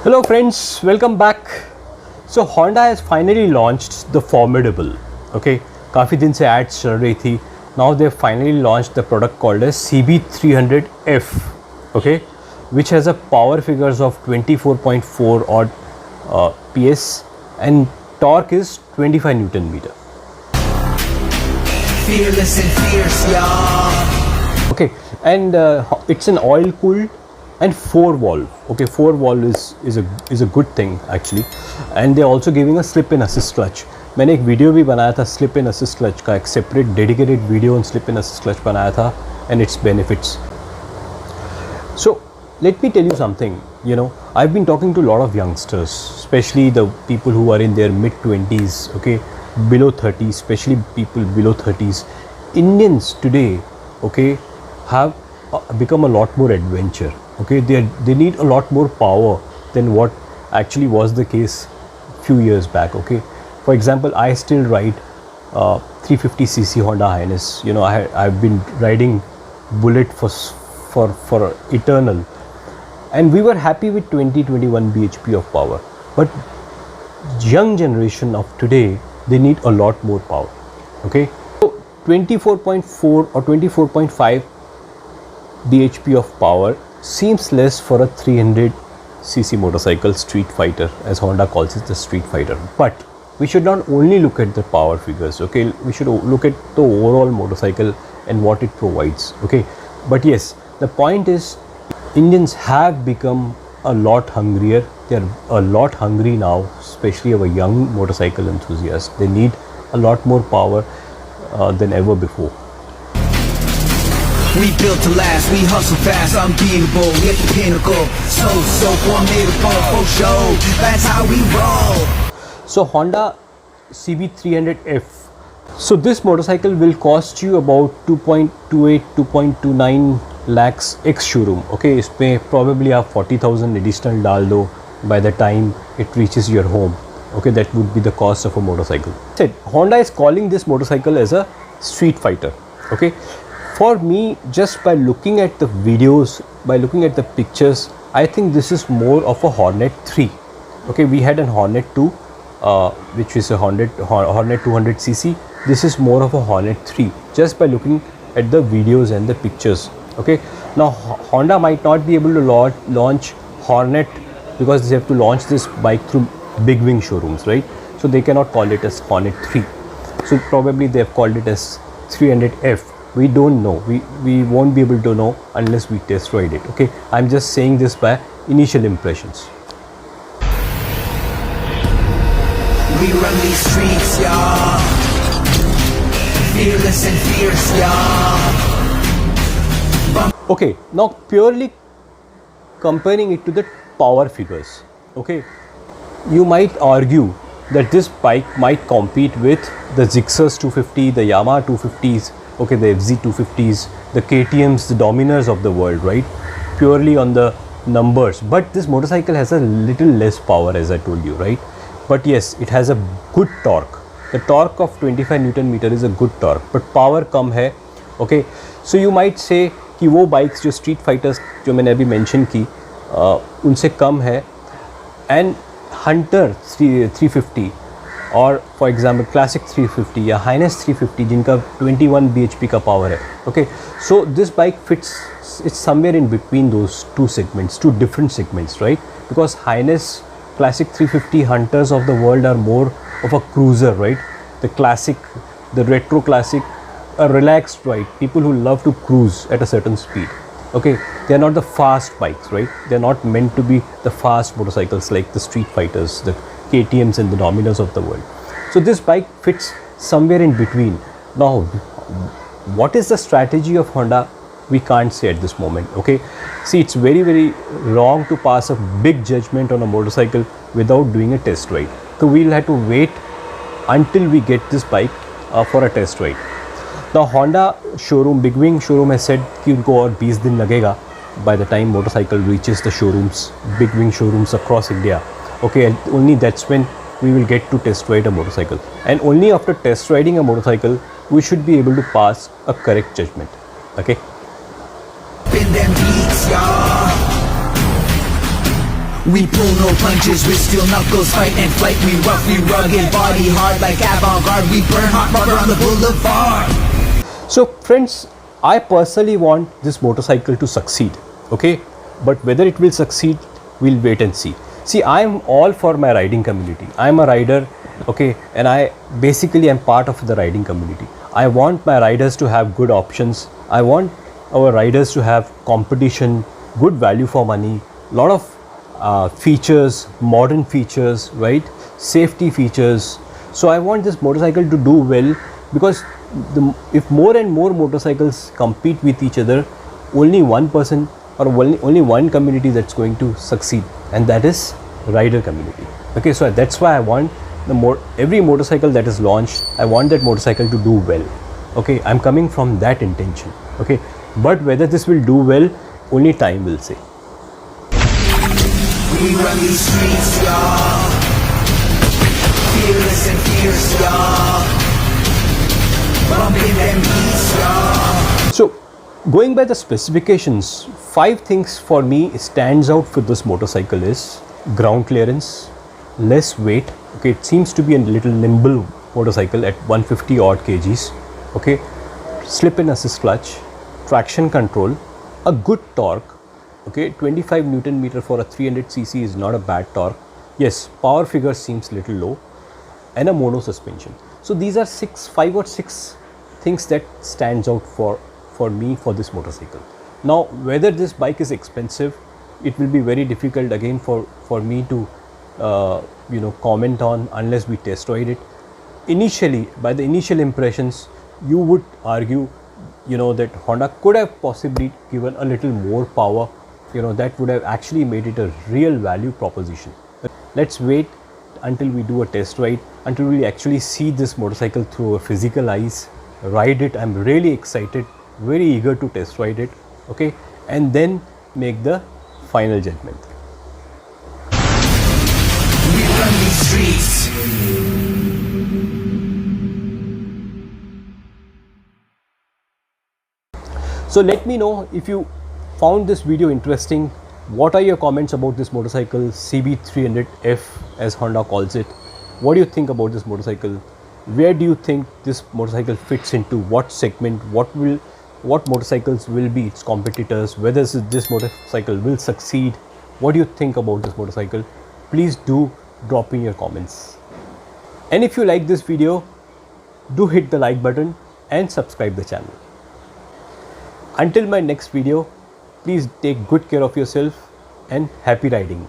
Hello friends, welcome back. So Honda has finally launched the Formidable. Okay, काफ़ी दिन से ads चल रही थी. Now they have finally launched the product called as CB300F. Okay, which has a power figures of 24.4 odd PS and torque is 25 Newton meter. Fearless and fierce, yeah. Okay, and it's an oil cooled and 4-valve. Okay, 4-valve is a good thing actually, and they're also giving a slip and assist clutch. मैंने एक video भी बनाया था slip and assist clutch का, एक separate dedicated video on slip and assist clutch बनाया था and its benefits. So let me tell you something. You know, I've been talking to a lot of youngsters, especially the people who are in their mid-20s. Okay, below 30s, especially people below 30s. Indians today, okay, have become a lot more adventure. Okay, they need a lot more power than what actually was the case few years back. Okay, for example, I still ride 350cc Honda Hness. You know, I've been riding Bullet for eternal, and we were happy with 20-21 bhp of power. But young generation of today, they need a lot more power. Okay, so 24.4 or 24.5 bhp of power seems less for a 300cc motorcycle street fighter, as Honda calls it, the street fighter. But we should not only look at the power figures. Okay, we should look at the overall motorcycle and what it provides. Okay, but yes, the point is Indians have become a lot hungrier. They are a lot hungry now, especially our young motorcycle enthusiasts. They need a lot more power than ever before. We built to last, we hustle fast, unbeatable, we at the pinnacle. So formidable, for show, that's how we roll. So Honda CB300F. So this motorcycle will cost you about 2.28, 2.29 lakhs ex-showroom. Okay, इसमें probably आप 40,000 additional डाल दो by the time it reaches your home. Okay, that would be the cost of a motorcycle. Said Honda is calling this motorcycle as a street fighter. Okay, for me, just by looking at the videos, by looking at the pictures, I think this is more of a Hornet 3. Okay, we had an Hornet 2, which is a Hornet 200cc. This is more of a Hornet 3, just by looking at the videos and the pictures. Okay, now Honda might not be able to launch Hornet because they have to launch this bike through Bigwing showrooms, right? So they cannot call it as Hornet 3. So probably they have called it as 300F. We don't know. We won't be able to know unless we test ride it. Okay, I'm just saying this by initial impressions. We run these streets, y'all. Fearless and fierce, y'all. Okay, now purely comparing it to the power figures. Okay, you might argue that this bike might compete with the Gixxer's 250, the Yamaha 250s, okay, the FZ 250s, the KTMs, the Dominers of the world, right? Purely on the numbers. But this motorcycle has a little less power, as I told you, right? But yes, it has a good torque. The torque of 25 Newton meter is a good torque, but power कम है. Okay, so you might say कि वो bikes जो street fighters जो मैंने अभी mention की उनसे कम है, and Hunter 350 और for example Classic 350 या Hness 350 जिनका 21 bhp का power है. Okay, so this bike fits, it's somewhere in between those two segments, two different segments, right? Because Hness, Classic 350, Hunters of the world are more of a cruiser, right? The classic, the retro classic, a relaxed ride, people who love to cruise at a certain speed. Okay, they are not the fast bikes, right? They are not meant to be the fast motorcycles like the street fighters, the KTMs and the Dominers of the world. So this bike fits somewhere in between. Now, what is the strategy of Honda? We can't say at this moment. Okay, see, it's very wrong to pass a big judgment on a motorcycle without doing a test ride. So we'll have to wait until we get this bike for a test ride. Now Honda showroom, Bigwing showroom has said कि उनको और 20 दिन लगेगा by the time motorcycle reaches the showrooms, Bigwing showrooms across India. Okay, and only that's when we will get to test ride a motorcycle, and only after test riding a motorcycle we should be able to pass a correct judgment. Okay. In them beats, y'all. We pull no punches with steel knuckles, fight and flight. We rough, we rugged, body hard like avant-garde. We burn hot rubber on the boulevard. So friends, I personally want this motorcycle to succeed, okay? But whether it will succeed, we'll wait and see. See, I am all for my riding community. I am a rider, okay, and I basically am part of the riding community. I want my riders to have good options. I want our riders to have competition, good value for money, lot of features, modern features, right? Safety features. So I want this motorcycle to do well, because if more and more motorcycles compete with each other, only one person or only one community that's going to succeed, and that is rider community. Okay, so that's why I want every motorcycle that is launched, I want that motorcycle to do well. Okay, I'm coming from that intention. Okay, but whether this will do well, only time will say. We run these streets, y'all. Fearless and fierce, y'all. Bumping them beats, y'all. So, going by the specifications, 5 things for me stands out for this motorcycle is ground clearance, less weight. Okay, it seems to be a little nimble motorcycle at 150 odd kgs. Okay, slip and assist clutch, traction control, a good torque. Okay, 25 Newton meter for a 300cc is not a bad torque. Yes, power figure seems little low, and a mono suspension. So these are 5 or 6 things that stands out for me for this motorcycle. Now, whether this bike is expensive, it will be very difficult again for me to comment on unless we test ride it. Initially, by the initial impressions, you would argue that Honda could have possibly given a little more power, that would have actually made it a real value proposition. Let's wait until we do a test ride, until we actually see this motorcycle through a physical eyes, ride it. I'm really excited, very eager to test ride it, okay, and then make the final judgment. We run these streets. So let me know if you found this video interesting. What are your comments about this motorcycle, CB300F as Honda calls it? What do you think about this motorcycle? Where do you think this motorcycle fits into? What segment? What motorcycles will be its competitors? Whether this motorcycle will succeed? What do you think about this motorcycle? Please do drop in your comments. And if you like this video, do hit the like button and subscribe the channel. Until my next video, please take good care of yourself and happy riding.